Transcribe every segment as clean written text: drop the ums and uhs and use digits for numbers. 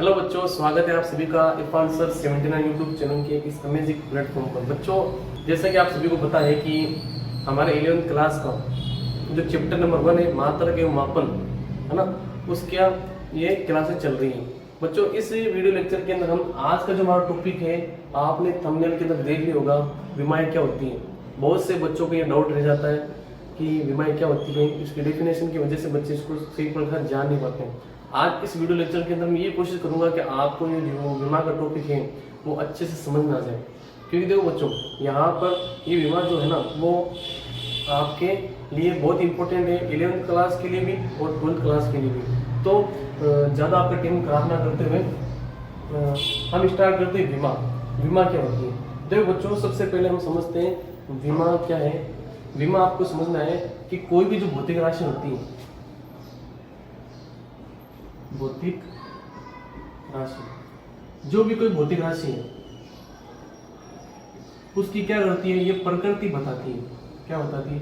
Hello बच्चों, स्वागत है आप सभी का इरफान सर 79 यूट्यूब चैनल के इस अमेजिंग प्लेटफॉर्म पर। बच्चों, जैसा कि आप सभी को पता है कि हमारे 11th क्लास का जो चैप्टर नंबर 1 है मात्रा के मापन, है ना, उसका ये क्लासेस चल रही हैं। बच्चों, इस वीडियो लेक्चर के अंदर हम आज का जो हमारा टॉपिक है, आपने थंबनेल के अंदर देख लिया होगा, विमाएँ क्या होती हैं। बहुत से बच्चों को ये डाउट रह जाता है कि विमाएँ क्या होती है। इसकी डेफिनेशन की वजह से बच्चे इसको सही प्रकार जान नहीं पाते हैं। आज इस वीडियो लेक्चर के अंदर मैं ये कोशिश करूंगा कि आपको ये जो बीमा का टॉपिक है वो अच्छे से समझ में आ जाए। क्योंकि देखो बच्चों, यहाँ पर ये बीमा जो है ना वो आपके लिए बहुत इंपॉर्टेंट है, 11th क्लास के लिए भी और 12th क्लास के लिए भी। तो ज़्यादा आपका टाइम खराब ना करते हुए हम स्टार्ट करते हैं। बीमा क्या होती है। देखो बच्चों, सबसे पहले हम समझते हैं बीमा क्या है। बीमा आपको समझना है कि कोई भी जो भौतिक राशि होती है, भौतिक राशि, जो भी कोई भौतिक राशि है उसकी क्या करती है, ये प्रकृति बताती है। क्या बताती है?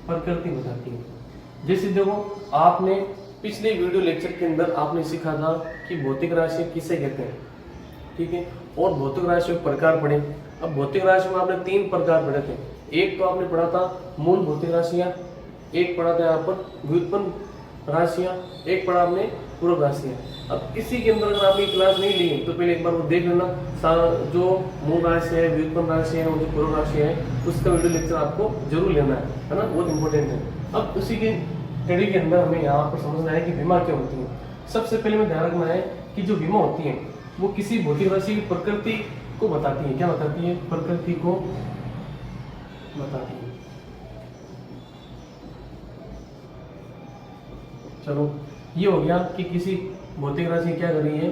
प्रकृति बताती है। जैसे देखो, आपने पिछले वीडियो लेक्चर के अंदर आपने सीखा था कि भौतिक राशि किसे कहते हैं, ठीक है, और भौतिक राशि के प्रकार पढ़े। अब भौतिक राशि में आपने 3 प्रकार पढ़े थे। एक तो आपने पढ़ा था मूल भौतिक राशियां, एक पढ़ा था यहाँ पर व्युत्पन्न राशियां, एक पढ़ा आपने पूर्व राशियां। अब इसी के अंदर अगर आपने क्लास नहीं ली तो पहले एक बार वो देख लेना, जो मूल राशि है, व्युत्पन्न राशि है और जो पूर्व राशि है, उसका वीडियो लेक्चर आपको जरूर लेना है ना, बहुत इंपॉर्टेंट है। अब उसी के स्टडी के अंदर हमें यहाँ पर समझना है कि बीमा क्या होती है। सबसे पहले में ध्यान रखना है कि जो बीमा होती है वो किसी भौतिक राशि की प्रकृति को बताती है। क्या बताती है? प्रकृति को बताती है। चलो, ये हो गया कि किसी भौतिक राशि क्या कर रही है,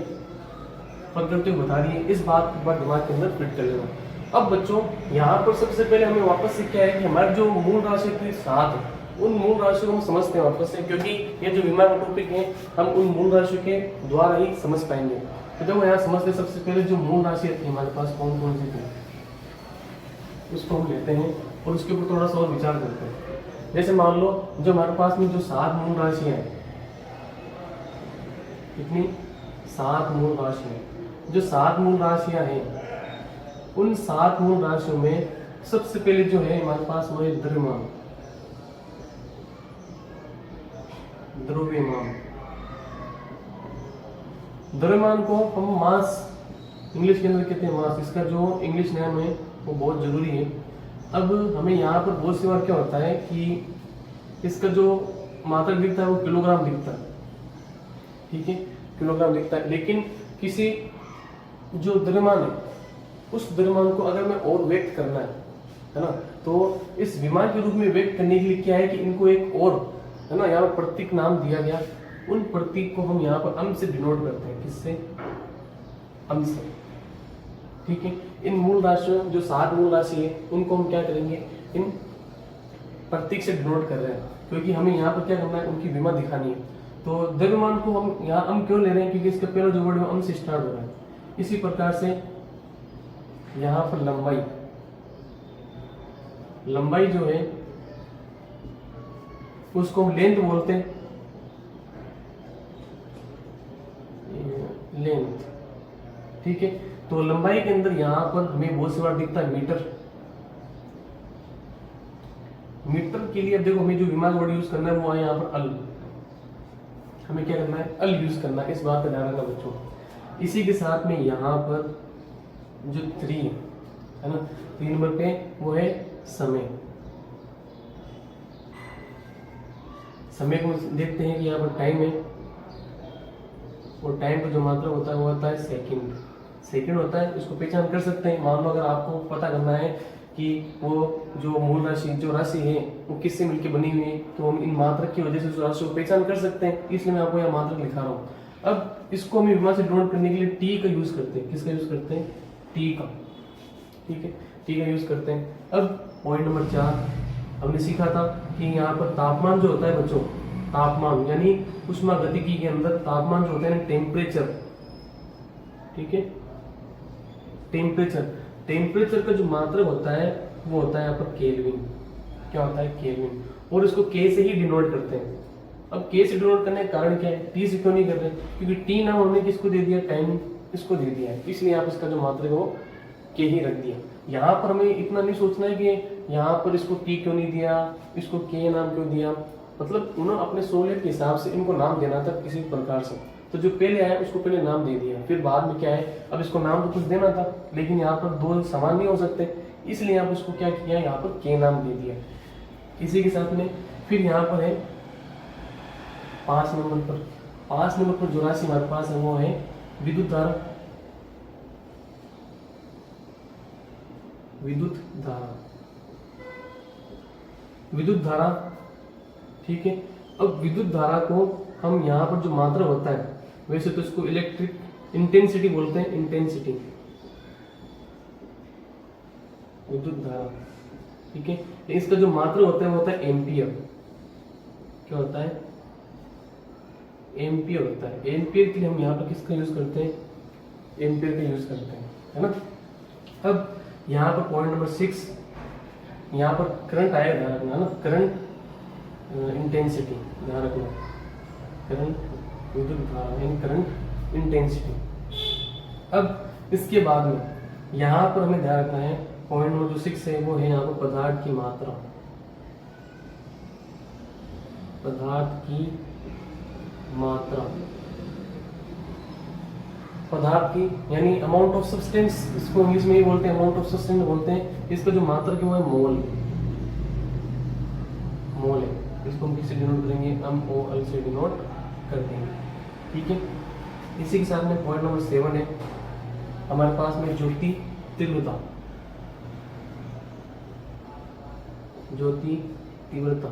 प्रकृति को बता रही है। इस बात को दिमाग के अंदर फिट कर लेना। अब बच्चों, यहाँ पर सबसे पहले हमें वापस से क्या है कि हमारे जो मूल राशि थी 7, उन मूल राशि को हम समझते हैं वापस से, क्योंकि ये जो बीमा का टॉपिक है हम उन मूल राशि के द्वारा ही समझ पाएंगे। तो देखो यहाँ समझते, सबसे पहले जो मूल राशि थी हमारे पास कौन कौन सी थी, उसको हम लेते हैं और उसके ऊपर थोड़ा सा और विचार करते हैं। जैसे मान लो, जो हमारे पास में जो 7 मूल राशियां हैं, कितनी? 7 मूल राशियां। जो 7 मूल राशियां हैं, उन 7 मूल राशियों में सबसे पहले जो है हमारे पास वो है द्रव्यमान। द्रव्यमान को हम मास इंग्लिश के अंदर कहते हैं, मास। इसका जो इंग्लिश नेम है वो बहुत जरूरी है। अब हमें यहाँ पर बहुत सी बार क्या होता है कि इसका जो मात्रक दिखता है वो किलोग्राम दिखता है, ठीक है, किलोग्राम दिखता है। लेकिन किसी जो द्रव्यमान है, उस द्रव्यमान को अगर मैं और व्यक्त करना है ना, तो इस विमान के रूप में व्यक्त करने के लिए क्या है कि इनको एक और, है ना, यहाँ पर प्रतीक नाम दिया गया। उन प्रतीक को हम यहाँ पर अम से डिनोट करते हैं। किससे? अम से, ठीक है। इन मूल राशियों, जो 7 मूल राशि है, उनको हम क्या करेंगे, इन प्रतीक से डिनोट कर रहे हैं, क्योंकि हमें यहाँ पर क्या करना है, उनकी विमा दिखानी है। तो द्रव्यमान को हम यहाँ अम क्यों ले रहे हैं, क्योंकि इसका पहला जो वर्ड है अम से स्टार्ट हो रहा है। इसी प्रकार से यहाँ पर लंबाई जो है उसको हम लेंथ बोलते हैं, लेंथ, ठीक है। तो लंबाई के अंदर यहाँ पर हमें बहुत सी बार दिखता है मीटर। मीटर के लिए अब देखो, हमें जो विमा वर्ड यूज करना है वो है यहाँ पर अल। हमें क्या करना है? अल यूज करना है। इस बात का ध्यान रखना बच्चों। इसी के साथ में यहाँ पर जो 3 है ना, 3 नंबर पे वो है समय। समय को देखते हैं कि यहाँ पर टाइम है, और टाइम का जो मात्रा होता है वो होता है सेकंड। सेकंड होता है, इसको पहचान कर सकते हैं। मान लो अगर आपको पता करना है कि वो जो मूल राशि, जो राशि है वो किससे मिलकर बनी हुई है, तो हम इन मात्रक की वजह से उस राशि को पहचान कर सकते हैं। इसलिए मैं आपको यहाँ मात्रक लिखा रहा हूँ। अब इसको हम विमा से डिनोट करने के लिए टी का यूज करते हैं। किसका यूज करते हैं? टी का, ठीक है, टी का यूज करते हैं। अब पॉइंट नंबर 4 हमने सीखा था कि यहाँ पर तापमान जो होता है बच्चों, तापमान यानी उष्मागतिकी के अंदर तापमान जो होता है ना, टेम्परेचर, ठीक है, टेम्परेचर का जो मात्रक होता है वो होता है यहाँ पर केल्विन। क्या होता है? केल्विन। और इसको के से ही डिनोट करते हैं। अब के से डिनोट करने का कारण क्या है, टी से क्यों नहीं कर रहे, क्योंकि टी नाम हमने किसको दे दिया, टाइम इसको दे दिया है, इसलिए आप इसका जो मात्रक है वो के ही रख दिया। यहाँ पर हमें इतना नहीं सोचना है कि यहाँ पर इसको टी क्यों नहीं दिया, इसको के नाम क्यों दिया, मतलब उन्होंने अपने सहूलियत के हिसाब से इनको नाम देना था किसी प्रकार से। तो जो पहले आया उसको पहले नाम दे दिया, फिर बाद में क्या है, अब इसको नाम तो कुछ देना था, लेकिन यहाँ पर दो समान नहीं हो सकते, इसलिए आप उसको क्या किया, यहाँ पर के नाम दे दिया। इसी के साथ में फिर यहाँ पर है 5 नंबर पर जो राशि हमारे पास है वो है विद्युत धारा। विद्युत धारा, ठीक है। अब विद्युत धारा को हम यहाँ पर जो मात्रा होता है, वैसे तो इसको इलेक्ट्रिक इंटेंसिटी बोलते हैं, इंटेंसिटी विद्युत धारा, ठीक है। इसका जो मात्रा होता है वो होता है एम्पियर। क्या होता है, एम्पियर होता है। एम्पियर के लिए हम यहाँ पर किसका यूज करते हैं, एम्पियर का यूज करते हैं, है ना। अब यहाँ पर पॉइंट नंबर 6, यहाँ पर करंट आएगा, ध्यान रखना है ना, करंट इंटेंसिटी, ध्यान रखना, करंट विद्युत धारा यानी करंट इंटेंसिटी। अब इसके बाद में यहाँ पर हमें ध्यान रखना है, पॉइंट नंबर जो 6 है वो है यहाँ पर पदार्थ की मात्रा, पदार्थ की मात्रा, पदार्थ की यानी अमाउंट ऑफ सब्सटेंस, इसको इंग्लिश में ही बोलते हैं, अमाउंट ऑफ सब्सटेंस बोलते हैं। इसका जो मात्रा क्यों है, मोल है, इसको हम किससे डिनोट करेंगे, MOL से डिनोट कर देंगे, ठीक है। इसी के साथ में पॉइंट नंबर 7 है हमारे पास में ज्योति तीव्रता, ज्योति तीव्रता।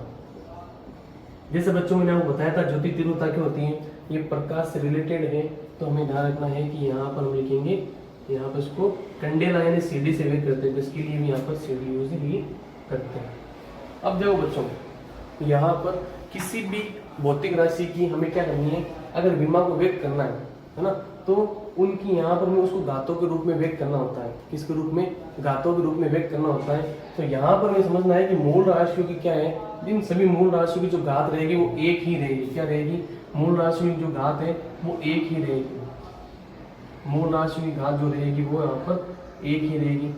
जैसे बच्चों मैंने आपको बताया था ज्योति तीव्रता क्या होती है, ये प्रकाश से रिलेटेड है, तो हमें ध्यान रखना है कि यहाँ पर हम लिखेंगे, यहाँ पर इसको कैंडेला यानी सीडी से वेट करते हैं, तो इसके लिए हम यहाँ पर सीडी यूज ही करते हैं। अब देखो बच्चों, यहाँ पर किसी भी भौतिक राशि की हमें क्या करनी है, अगर विमा को व्यक्त करना है ना, तो उनकी यहाँ पर हमें उसको घातों के रूप में व्यक्त करना होता है। किसके रूप में, घातों के रूप में व्यक्त करना होता है। तो यहाँ पर हमें समझना है कि मूल राशियों की क्या है, इन सभी मूल राशियों की जो घात रहेगी वो एक ही रहेगी। क्या रहेगी, मूल राशियों की जो घात है वो एक ही रहेगी, मूल राशियों की घात जो रहेगी वो यहाँ पर एक ही रहेगी।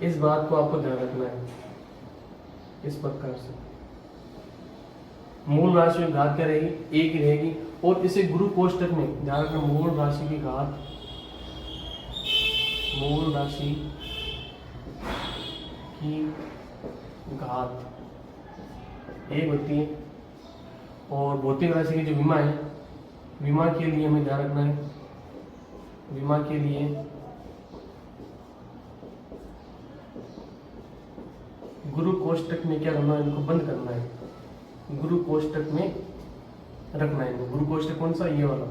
इस बात को आपको ध्यान रखना है, इस प्रकार से मूल राशि की घात क्या रहेगी, एक ही रहेगी। और इसे गुरु कोष्ठक में ध्यान रखना, मूल राशि की घात, मूल राशि की घात एक होती है। और भौतिक राशि की जो विमा है, विमा के लिए हमें ध्यान रखना है, विमा के लिए गुरु कोष्ठक में क्या करना है, इनको बंद करना है, गुरु कोष्ठक में रखना है। गुरु कोष्ठक कौन सा, ये वाला,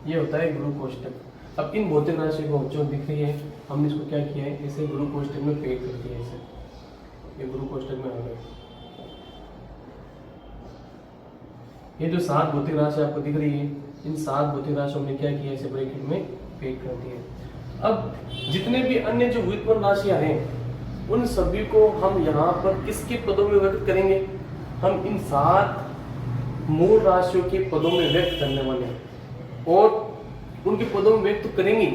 ये होता है गुरु कोष्ठक। अब इन भौतिक राशि को जो दिख रही है, हमने इसको क्या किया है, इसे गुरु कोष्ठक में पैक कर दिया, इसे ये गुरु कोष्ठक में आ गए। ये जो 7 भौतिक राशि आपको दिख रही है, इन 7 भौतिक राशियों में क्या किया, इसे ब्रैकेट में पैक कर दिया। अब जितने भी अन्य जो व्युत्पन्न राशियां हैं, उन सभी को हम यहाँ पर किसके पदों में व्यक्त करेंगे, हम इन 7 मूल राशियों के पदों में व्यक्त करने वाले हैं। और उनके पदों में व्यक्त करेंगे,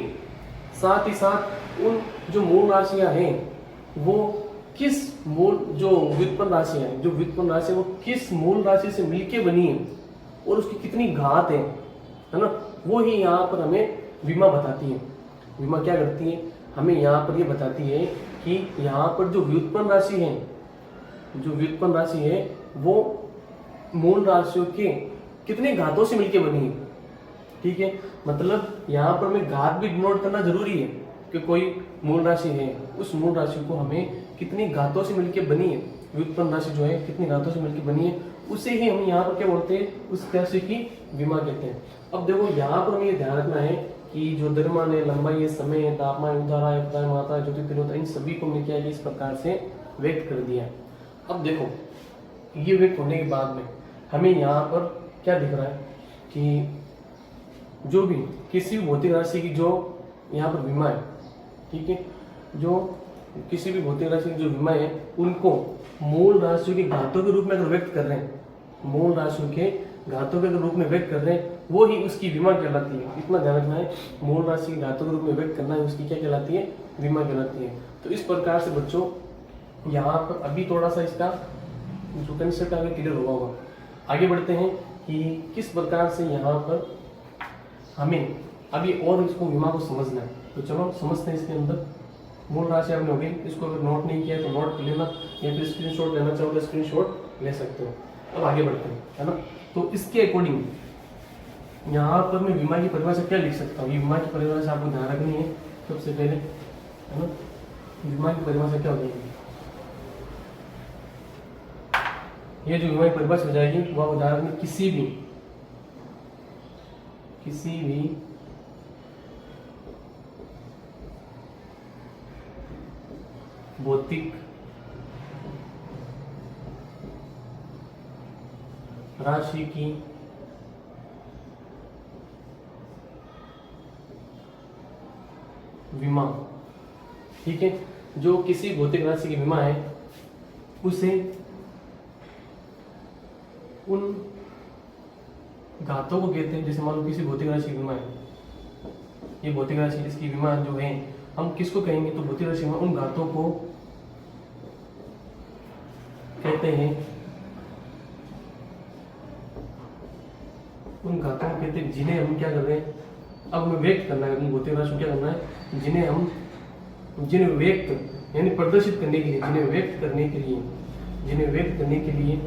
साथ ही साथ उन जो मूल राशियां हैं वो किस मूल, जो व्युत्पन्न राशि है, जो व्युत्पन्न राशि है वो किस मूल राशि से मिलके बनी है और उसकी कितनी घात है ना, वो ही यहाँ पर हमें विमा बताती है। विमा क्या करती है, हमें यहाँ पर ये बताती है कि यहाँ पर जो व्युत्पन्न राशि है, जो व्युत्पन्न राशि है वो मूल राशियों के कितने घातों से मिलके बनी है, ठीक है। मतलब यहाँ पर हमें घात भी डिनोट करना जरूरी है कि कोई मूल राशि है, उस मूल राशि को हमें कितनी घातों से मिलके बनी है, व्युत्पन्न राशि जो है कितनी घातों से मिलके बनी है, उसे ही हम यहाँ पर क्या बोलते हैं, उस राशि की विमा कहते हैं। अब देखो यहाँ पर हमें ये ध्यान रखना है कि जो द्रव्यमान है, लंबाई है, समय है, तापमान, उदारा है, उदार मात्रा, ज्योति तीव्रता, इन सभी को हमने क्या है इस प्रकार से व्यक्त कर दिया है। अब देखो ये व्यक्त होने के बाद में हमें यहाँ पर क्या दिख रहा है कि जो भी किसी भी भौतिक राशि की जो यहाँ पर विमा है, ठीक है, जो किसी भी भौतिक राशि की जो विमा है उनको मूल राशियों की घातों के रूप में अगर व्यक्त कर रहे हैं, मूल राशियों के घातों के रूप में व्यक्त कर रहे हैं वो ही उसकी विमा कहलाती है। इतना ध्यान रखना है, मूल राशि के घातों के रूप में व्यक्त करना है उसकी क्या कहलाती है, विमा कहलाती है। तो इस प्रकार से बच्चों यहाँ पर अभी थोड़ा सा इसका जो कंसेप्ट आगे क्लियर हुआ होगा। आगे बढ़ते हैं कि किस प्रकार से यहाँ पर हमें अभी और इसको विमा को समझना है। तो चलो समझते हैं। इसके अंदर मूल राशि आपने हो गई, इसको अगर नोट नहीं किया तो नोट कर लेना या फिर स्क्रीनशॉट लेना चाहो तो स्क्रीनशॉट ले सकते हो। अब आगे बढ़ते हैं, है ना। तो इसके अकॉर्डिंग यहाँ पर मैं विमा की परिभाषा क्या लिख सकता हूँ, ये विमा की परिभाषा आपको ध्यान रखनी है सबसे पहले, है ना। विमा की परिभाषा क्या हो जाएगी, ये जो विमा की परिभाषा हो जाएगी वह उदाहरण में किसी भी भौतिक राशि की विमा, ठीक है। जो किसी भौतिक राशि की विमा है उसे उन घातों को कहते हैं, जैसे मान लो किसी भौतिक राशि की विमा है, ये भौतिक राशि इसकी विमा जो है हम किसको कहेंगे, तो भौतिक राशि में उन घातों को कहते हैं, उन घातों को कहते हैं जिन्हें हम क्या कर रहे हैं, अब हमें व्यक्त करना है। उन भौतिक राशि को क्या करना है, जिन्हें व्यक्त यानी प्रदर्शित करने के लिए, जिन्हें व्यक्त करने के लिए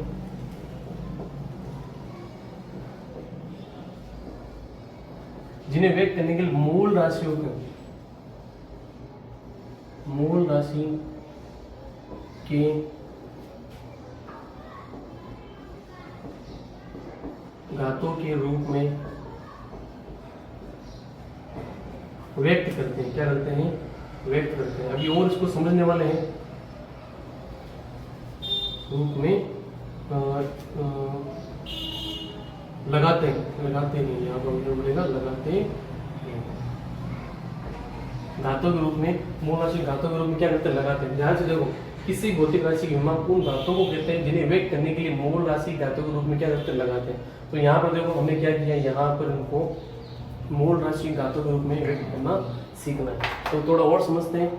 मूल राशि के घातों के रूप में व्यक्त करते हैं। क्या करते हैं, व्यक्त करते हैं। अभी और इसको समझने वाले हैं, रूप में लगाते नहीं, यहाँ पर बोलेगा लगाते हैं। घातों के रूप में, मूल राशि घातों के रूप में क्या करते हैं, लगाते हैं। ध्यान से देखो, किसी भौतिक राशि की विमा उन घातों को कहते हैं जिन्हें व्यक्त करने के लिए मूल राशि घातों के रूप में क्या करते हैं, लगाते हैं। तो यहाँ पर देखो हमने क्या किया, यहाँ पर इनको मूल राशि घातों के रूप में व्यक्त करना सीखना है। तो थोड़ा और समझते हैं,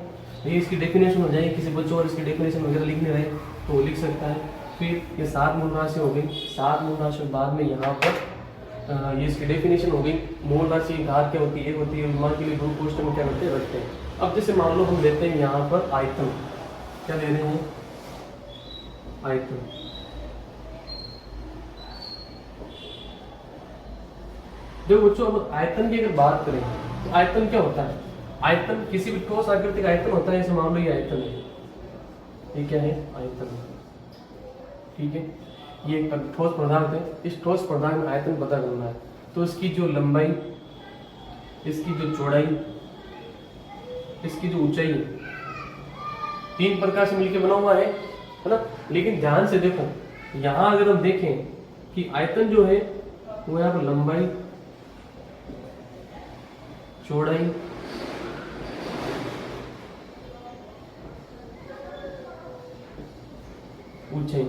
ये इसकी डेफिनेशन हो जाएगी। किसी बच्चों और इसकी डेफिनेशन वगैरह लिखने रहे तो लिख सकता है। फिर ये 7 मूल राशि हो गई, 7 मूल राशि के बाद में यहाँ पर ये इसकी डेफिनेशन हो गई। मूल राशि घात क्या होती है, एक होती है विमा के लिए ग्रुप पोस्ट में क्या करते हैं, रखते हैं। अब जैसे मान लो हम लेते हैं यहाँ पर आयतन, क्या ले रहे हैं, आयतन। देखो बच्चों, अब आयतन की अगर बात करें तो आयतन क्या होता है, आयतन किसी भी ठोस आकृति का आयतन होता है। जैसे मान लो ये आयतन है, ये क्या है, आयतन, ठीक है। ये एक ठोस पदार्थ है, इस ठोस पदार्थ में आयतन पता करना है। तो इसकी जो लंबाई, इसकी जो चौड़ाई, इसकी जो ऊंचाई, 3 प्रकार से मिलकर बना हुआ है ना। लेकिन ध्यान से देखो, यहाँ अगर हम देखें कि आयतन जो है वो यहाँ पर लंबाई, चौड़ाई, ऊंचाई,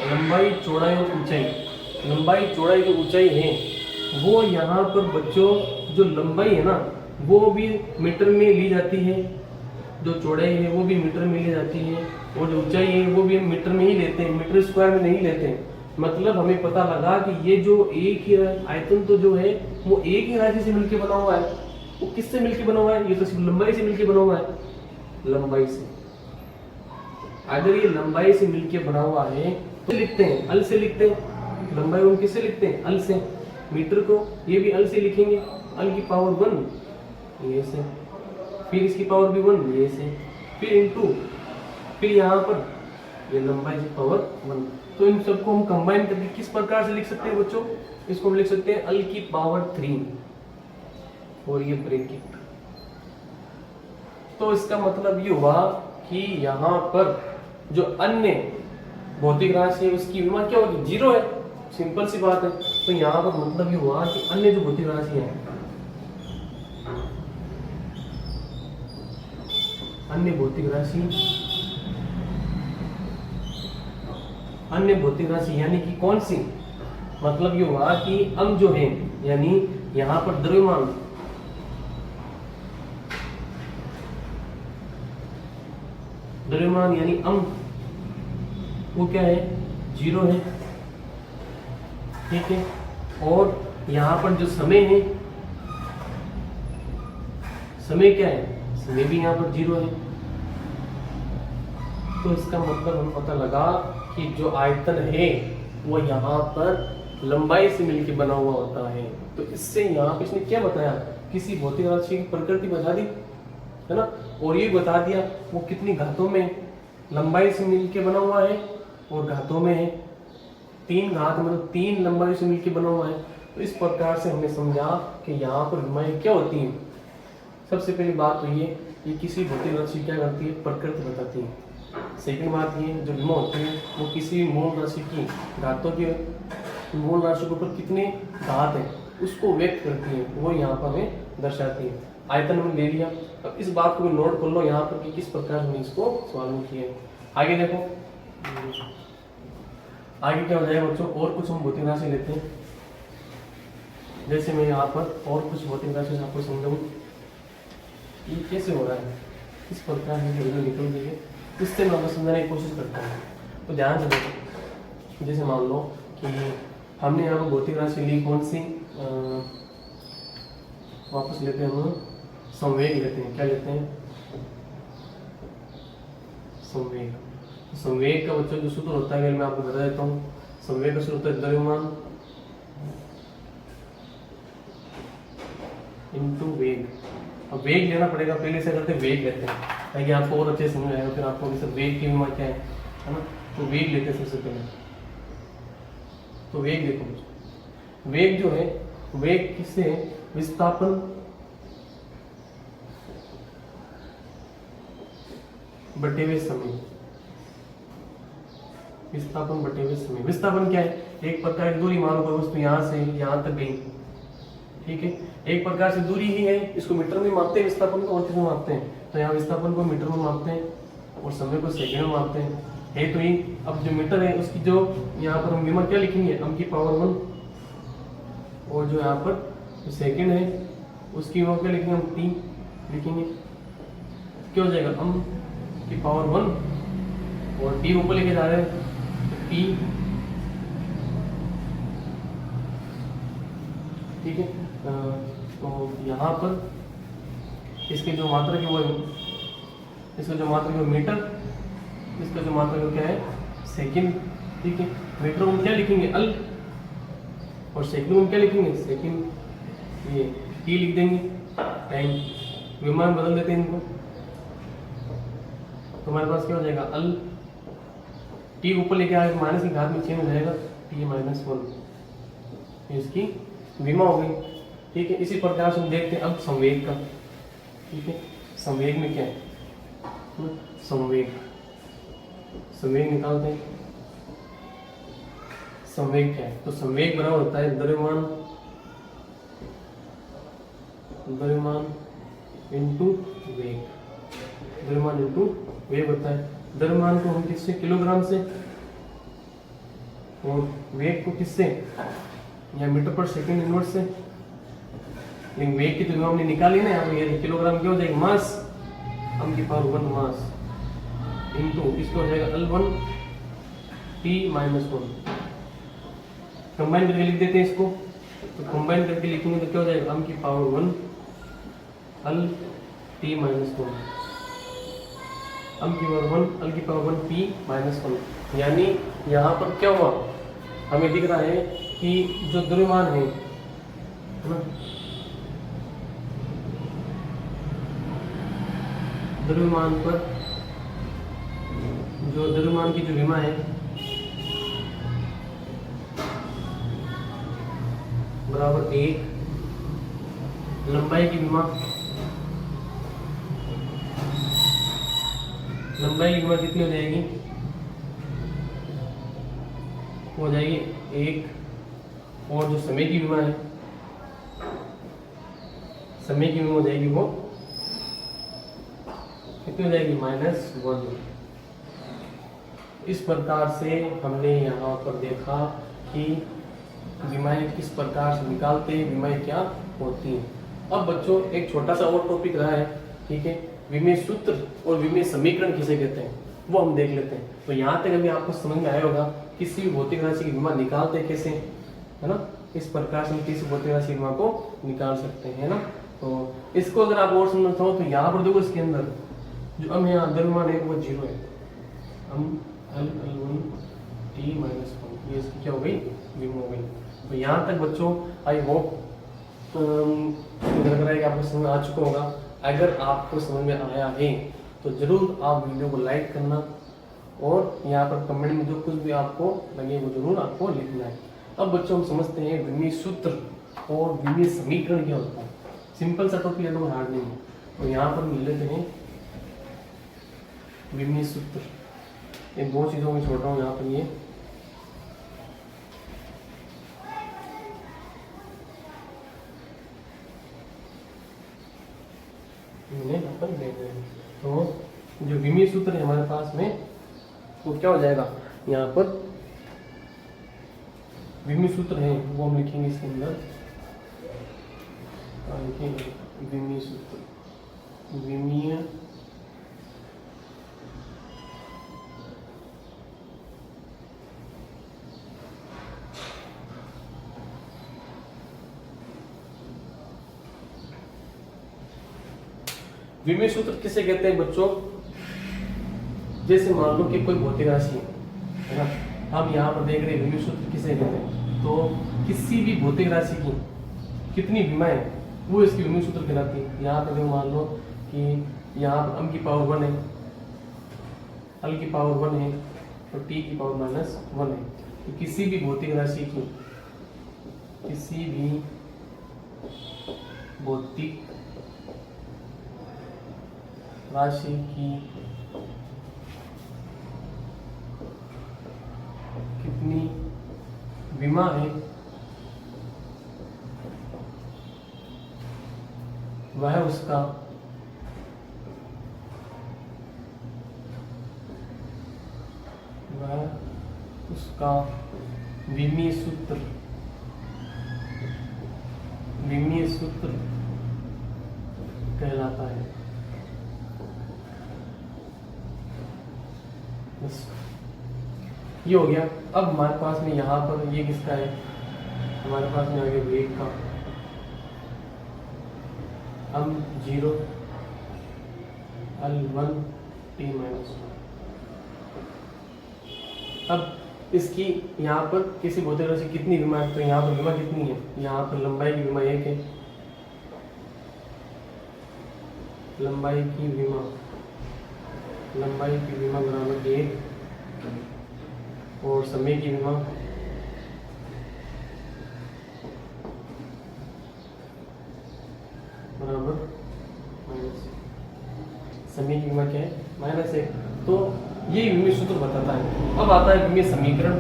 लंबाई, चौड़ाई और ऊंचाई, लंबाई, चौड़ाई जो ऊंचाई है वो यहाँ पर बच्चों, जो लंबाई है ना वो भी मीटर में ली जाती है, जो चौड़ाई है वो भी मीटर में ली जाती है, और जो ऊंचाई है वो भी हम मीटर में ही लेते हैं, मीटर स्क्वायर में नहीं लेते हैं। मतलब हमें पता लगा कि ये जो एक ही आयतन तो जो है वो एक ही राशि से मिलकर बना हुआ है। वो किससे मिलकर बना हुआ है, ये तो सिर्फ लंबाई से मिलकर बना हुआ है, लंबाई से। अगर ये लंबाई से मिलकर बना हुआ है तो लिखते हैं, अल से लिखते हैं। लंबाई हम किससे लिखते हैं, अल से। मीटर को ये भी अल से लिखेंगे, अल की पावर 1 ये से, फिर इसकी पावर भी 1 ये से, फिर इनटू, फिर यहाँ पर ये लंबाई की पावर 1। तो इन सबको हम कंबाइन करके किस प्रकार से लिख सकते हैं बच्चों, इसको हम लिख सकते हैं अल की पावर 3 और ये ब्रैकेट। तो इसका मतलब ये हुआ कि यहाँ पर जो अन्य भौतिक राशि है उसकी विमा क्या होगी, 0 है। सिंपल सी बात है। तो यहाँ पर मतलब ये हुआ कि अन्य जो भौतिक राशि है, अन्य भौतिक राशि अन्य भौतिक राशि यानी कि कौन सी, मतलब ये हुआ कि अम जो है यानी यहाँ पर द्रव्यमान यानी अम वो क्या है, 0 है, ठीक है। और यहाँ पर जो समय है, समय क्या है, समय भी यहाँ पर 0 है। तो इसका मतलब हम पता लगा कि जो आयतन है वो यहाँ पर लंबाई से मिलकर बना हुआ होता है। तो इससे यहाँ पे इसने क्या बताया, किसी भौतिक राशि की प्रकृति बता दी है ना, और ये बता दिया वो कितनी घातों में लंबाई से मिलकर बना हुआ है, और घातों में है 3 घात, मतलब 3 लंबाई से मिलकर बना हुआ है। तो इस प्रकार से हमने समझा कि यहाँ पर विमाएं क्या होती हैं। सबसे पहली बात तो ये किसी भौतिक राशि क्या करती है, प्रकृति बताती है। सेकंड बात ये जो विमा होती है वो किसी मूल राशि की घातों के मूल राशि के ऊपर कितने घात है उसको व्यक्त करती है, वो यहाँ पर हमें दर्शाती है। आयतन हमने ले लिया, अब इस बात को नोट कर लो यहाँ पर कि किस प्रकार हमने इसको सॉल्व किया है। आगे देखो, आगे क्या हो जाएगा बच्चों, और कुछ हम भौतिक राशि लेते हैं। जैसे मैं यहाँ पर और कुछ भौतिक राशि आपको समझाऊँ ये कैसे हो रहा है, किस प्रकार से निकल गई है, इससे मैं आपको समझाने की कोशिश करता हूँ। तो ध्यान से देखो, जैसे मान लो कि हमने यहाँ पर भौतिक राशि ली कौन सी, वापस लेते हैं हम संवेग लेते हैं। क्या लेते हैं, संवेग। संवेग का बच्चों जो सूत्र होता है मैं आपको बता देता हूँ। संवेग का सूत्र होता है द्रव्यमान इनटू वेग। अब वेग लेना पड़ेगा, पहले से करते वेग लेते हैं ताकि आपको और अच्छे समझ आएगा, फिर आपको वेग की विमा क्या है ना। तो वेग लेते हैं सबसे पहले। तो वेग देखो, वेग जो है वेग किससे, विस्थापन बटे हुए समय, विस्थापन बटे हुए समय। विस्थापन क्या है, एक प्रकार की दूरी, मान लो वस्तु यहाँ से यहाँ तक गई, ठीक है, एक प्रकार से दूरी ही है, इसको मीटर में मापते हैं विस्थापन को, और किसमें मापते हैं, तो यहाँ विस्थापन को मीटर में मापते हैं और समय को सेकंड में मापते हैं, है तो ये। अब जो मीटर है उसकी जो यहाँ पर हम विमा क्या लिखेंगे, अम की पावर 1, और जो यहाँ पर सेकंड है उसकी वो क्या लिखेंगे, हम टी लिखेंगे। क्या हो जाएगा, अम की पावर 1 और टी ऊपर लेके जा रहे हैं तो टी, ठीक है। तो यहाँ पर इसके जो मात्रक है वो, इसका जो मात्रक है मीटर, इसका जो मात्रक क्या है सेकंड, ठीक है। मीटर में क्या लिखेंगे अल, और सेकंड में क्या लिखेंगे सेकंड, ये टी लिख देंगे, टाइम विमान बदल देते हैं इनको। तो हमारे पास क्या हो जाएगा, अल टी ऊपर लेके आए माइनस की घात में 6 हो जाएगा, टी -1 इसकी विमा हो गई, ठीक है। इसी प्रकार से हम देखते हैं अब संवेग का, ठीक है। संवेग में क्या है, संवेग निकालते हैं। संवेग क्या है, तो संवेग बराबर होता है द्रव्यमान इनटू वेग, द्रव्यमान इनटू वेग होता है। द्रव्यमान को हम किससे, किलोग्राम से, और वेग को किससे, या मीटर पर सेकंड इनवर्स से। लेकिन वेग की तो हमने निकाली ना, यहाँ पर किलोग्राम क्या हो जाएगा, मास, अम की पावर 1 मास इनटू इसको हो जाएगा L1 T -1। कंबाइन करके लिख देते हैं इसको, तो कंबाइन करके लिखेंगे तो क्या हो जाएगा, अम की पावर 1 L T -1, अम की पावर 1 L की पावर 1 P -1। यानी यहाँ पर क्या हुआ, हमें दिख रहा है कि जो द्रव्यमान है ना, द्रव्यमान पर जो द्रव्यमान की जो विमा है बराबर 1, लंबाई की विमा, लंबाई की विमा कितनी हो जाएगी, हो जाएगी 1, और जो समय की विमा है, समय की विमा हो जाएगी वो कितनी हो जाएगी, -1। इस प्रकार से हमने यहाँ पर देखा कि विमाएँ किस प्रकार से निकालते हैं, विमाएँ क्या होती हैं। अब बच्चों एक छोटा सा और टॉपिक रहा है, ठीक है, विमीय सूत्र और विमीय समीकरण किसे कहते हैं वो हम देख लेते हैं। तो यहाँ तक अभी आपको समझ में आया होगा किसी भी भौतिक राशि की विमा निकालते हैं कैसे, है ना। इस प्रकार से हम किसी भौतिक राशि की विमा को निकाल सकते हैं, है ना। तो इसको अगर आप और समझना चाहो तो यहाँ पर देखो, इसके अंदर जो हम यहाँ द्रव्यमान है वो 0 है, हम L1 T - 1 ये इसकी क्या हो गई, विमा हो गई। तो यहाँ तक बच्चों आई होप लग रहा है कि आपको समझ आ चुका होगा। अगर आपको समझ में आया है तो जरूर आप वीडियो को लाइक करना और यहाँ पर कमेंट में जो कुछ भी आपको लगे वो जरूर आपको लिखना है। अब बच्चों हम समझते हैं विमीय सूत्र और विमीय समीकरण क्या होता है। सिंपल सा टॉपिक है, हार्ड नहीं है। तो यहाँ पर मिल लेते हैं विमीय सूत्र। इन दो चीज़ों में छोड़ रहा हूँ यहाँ पर, ये अपन देख रहे हैं। तो जो विमीय सूत्र है हमारे पास में वो क्या हो जाएगा, यहाँ पर विमीय सूत्र है वो हम लिखेंगे इसके अंदर, लिखेंगे विमीय सूत्र, विमीय विमीय सूत्र किसे कहते हैं बच्चों। जैसे मान लो कि कोई भौतिक राशि है ना, हम यहाँ पर देख रहे हैं विमीय सूत्र किसे कहते हैं। तो किसी भी भौतिक राशि की कितनी विमाएं वो इसकी विमीय सूत्र कहलाती है। यहाँ पर मान लो कि यहाँ पर m की पावर 1 है, l की पावर 1 है और t की पावर -1 है। तो किसी भी भौतिक राशि की, किसी भी भौतिक राशि की कितनी विमा है वह उसका विमीय सूत्र कहलाता है। बस ये हो गया। अब हमारे पास में यहाँ पर ये किसका है, हमारे पास में आ गया वेग का, हम 0 L1 T -1। अब इसकी यहाँ पर किसी भौतिक राशि कितनी विमा है, तो यहाँ पर विमा कितनी है, यहाँ पर लंबाई की विमा 1 है, लंबाई की विमा बराबर 1 और समय की विमा बराबर समय की विमा क्या है, -1। तो ये विमीय सूत्र बताता है। अब आता है विमीय समीकरण।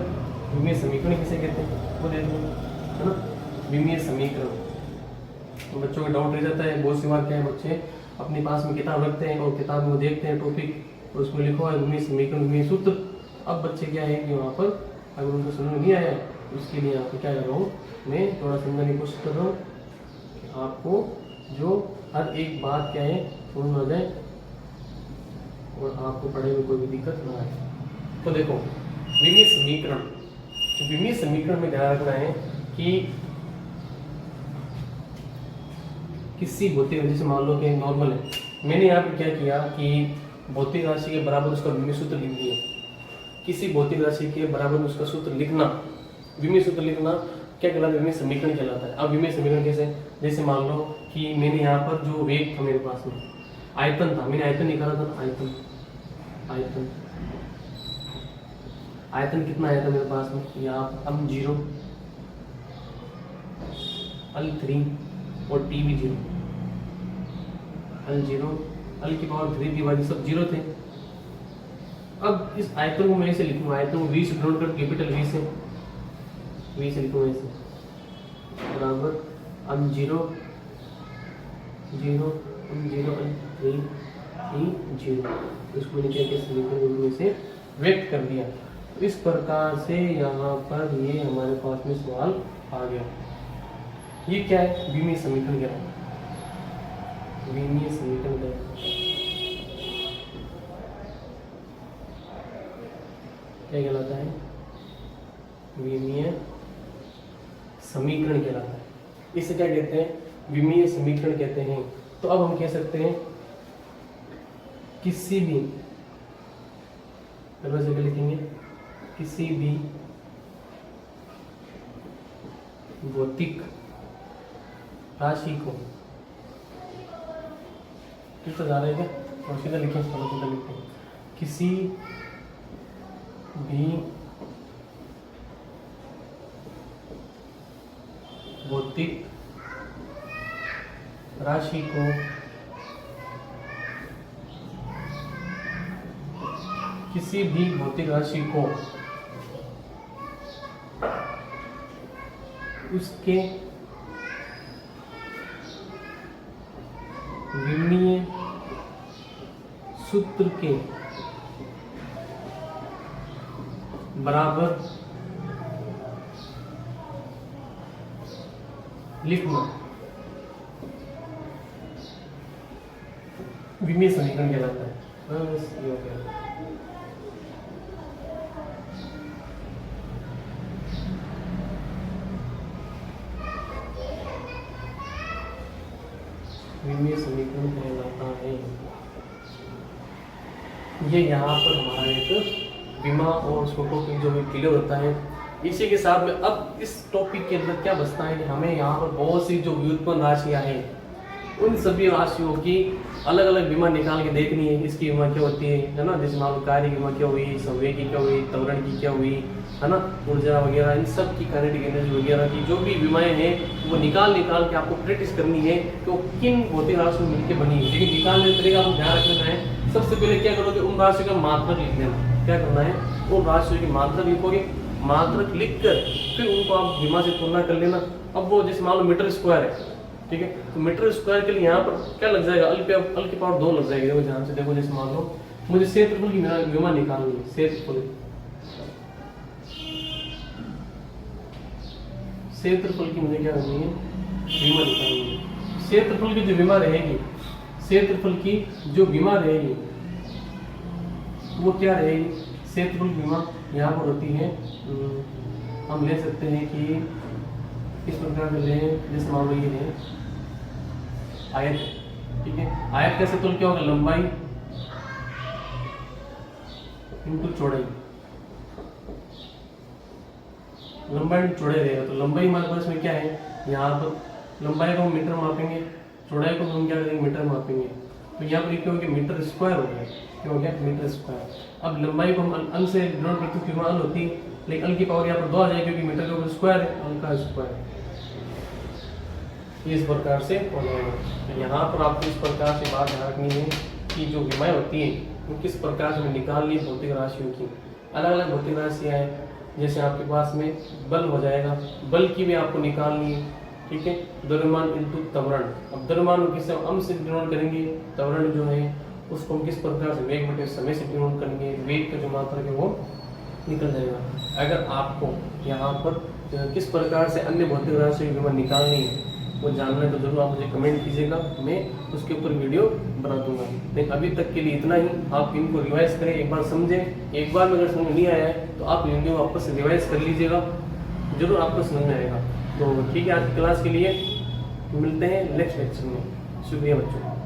विमीय समीकरण किसे कहते हैं वो देख लो, है ना। विमीय समीकरण तो बच्चों का डाउट रह जाता है, बहुत सी बार क्या है, बच्चे अपने पास में किताब रखते हैं और किताब में वो देखते हैं टॉपिक, तो उसमें लिखा है विमीय समीकरण, विमीय सूत्र। अब बच्चे क्या है कि वहाँ पर अगर उनको समझ नहीं आया उसके लिए आपको क्या कर रहा हूँ, मैं थोड़ा समझाने की कोशिश कर रहा हूँ कि आपको जो हर एक बात क्या है समझ में आ जाए और आपको पढ़ने में कोई भी दिक्कत ना आए। तो देखो विमीय समीकरण, तो विमीय समीकरण में ध्यान रखना है कि किसी भौतिक राशि, मान लो कि नॉर्मल है, मैंने यहाँ पे क्या किया कि भौतिक राशि के बराबर उसका विमीय सूत्र लिख दिया। किसी भौतिक राशि के बराबर उसका सूत्र लिखना, विमीय सूत्र लिखना क्या कहलाता है, विमीय समीकरण कहलाता है। अब विमीय समीकरण कैसे, जैसे मान लो कि मैंने यहाँ पर जो वेग था मेरे पास में, आयतन था, मैंने आयतन निकाला था, आयतन कितना आया था मेरे पास में, यहाँ पर हम 0 L3 और T भी 0, L0 L की पावर 3 की वजह सब 0 थे। अब इस आयतन को मैं ऐसे लिखूंगा, आयतन को V से डिनोट कर, कैपिटल V से लिखूंगा ऐसे, बराबर हम 0 L3 E 0। इसको मैंने क्या किया, समीकरण में से व्यक्त कर दिया। इस प्रकार से यहाँ पर ये हमारे पास में सवाल आ गया। ये क्या है? विमीय समीकरण कहलाता है। विमीय समीकरण क्या कहलाता है? विमीय समीकरण कहलाता है। इसे क्या कहते हैं? विमीय समीकरण कहते हैं। तो अब हम कह सकते हैं किसी भी, लिखेंगे किसी भी भौतिक राशि को, किस तरह जा रहा है क्या? और सीधा लिखें, सीधा लिखते हैं। किसी भी भौतिक राशि को किसी भी भौतिक राशि को उसके विमीय सूत्र के बराबर लिखना विमीय समीकरण कहलाता है। बस ये हो गया। विमीय समीकरण कहलाता है। ये यहाँ पर हमारा एक विमा और छोटों की जो क्लियर होता है। इसी के साथ में अब इस टॉपिक के अंदर क्या बचता है कि हमें यहाँ पर बहुत सी जो व्युत्पन्न राशियाँ हैं उन सभी राशियों की अलग अलग विमा निकाल के देखनी है। इसकी विमा क्या होती है ना, जैसे मान लो कार्य की विमा क्या हुई, संवेग की क्या हुई, त्वरण की क्या हुई, है ना, ऊर्जा वगैरह, इन सब की काइनेटिक एनर्जी वगैरह की जो भी विमाएं हैं वो निकाल के आपको प्रैक्टिस करनी है कि वो किन भौतिक राशियों में मिलकर बनी है। लेकिन निकालने का तरीका आपको ध्यान रखना है। सबसे पहले क्या करोगे, उन राशियों का मात्रक लिख देना। क्या करना है, उन राशियों की मात्रक लिखोगे, मात्रक लिखकर फिर उनको आप विमा से तुलना कर लेना। अब वो जैसे मान लो मीटर स्क्वायर है, ठीक है, तो मीटर स्क्वायर के लिए यहाँ पर क्या लग जाएगा, अल की पावर 2 लग जाएगी। देखो ध्यान से देखो, जैसे मान लो मुझे क्षेत्रफल की विमा निकालनी है। क्षेत्रफल की मुझे क्या करनी है, विमा निकालनी है। क्षेत्रफल की जो विमा रहेगी, क्षेत्रफल की जो विमा रहेगी वो क्या रहेगी, क्षेत्रफल की विमा यहाँ पर होती है। हम ले सकते हैं कि इस प्रकार से लें, जैसे मान लो ये है आयत, ठीक है। आयत का क्षेत्रफल क्या होगा, लंबाई इनटू चौड़ाई, लंबाई चौड़ाई रहेगा। तो लंबाई हमारे पास में क्या है, यहाँ पर लंबाई को हम मीटर मापेंगे, चौड़ाई को हम क्या करेंगे, मीटर मापेंगे। तो यहाँ पर क्या हो गया, मीटर स्क्वायर हो गया। क्या हो गया, मीटर स्क्वायर। अब लंबाई को हम अल से डिनोट करते हैं क्योंकि अल होती है, लेकिन अल की पावर यहाँ पर 2 आ जाएगी क्योंकि मीटर के ऊपर स्क्वायर है, अल का स्क्वायर। इस प्रकार से हो जाएगा। तो यहाँ पर आपको इस प्रकार से बात ध्यान रखनी है कि जो विमाएं होती हैं वो किस प्रकार से निकालनी है भौतिक राशियों की। अलग अलग भौतिक राशियाँ हैं, जैसे आपके पास में बल हो जाएगा, बल की भी आपको निकालनी है, ठीक है। द्रव्यमान इंटू त्वरण। अब द्रव्यमान को किससे हम से डिनोट करेंगे, त्वरण जो है उसको हम किस प्रकार से वेग बटे समय से डिनोट करेंगे, वेग का जो मात्रक है वो निकल जाएगा। अगर आपको यहाँ पर किस प्रकार से अन्य भौतिक राशियों की विमा निकालनी है वो जानना है तो जरूर आप मुझे कमेंट कीजिएगा, मैं उसके ऊपर वीडियो बना दूंगा। लेकिन अभी तक के लिए इतना ही। आप इनको रिवाइज करें, एक बार समझें। एक बार में अगर समझ नहीं आया है तो आप वीडियो वापस से रिवाइज कर लीजिएगा, जरूर आपको समझ में आएगा। तो ठीक है, आज की क्लास के लिए मिलते हैं नेक्स्ट लेक्चर में। शुक्रिया बच्चों।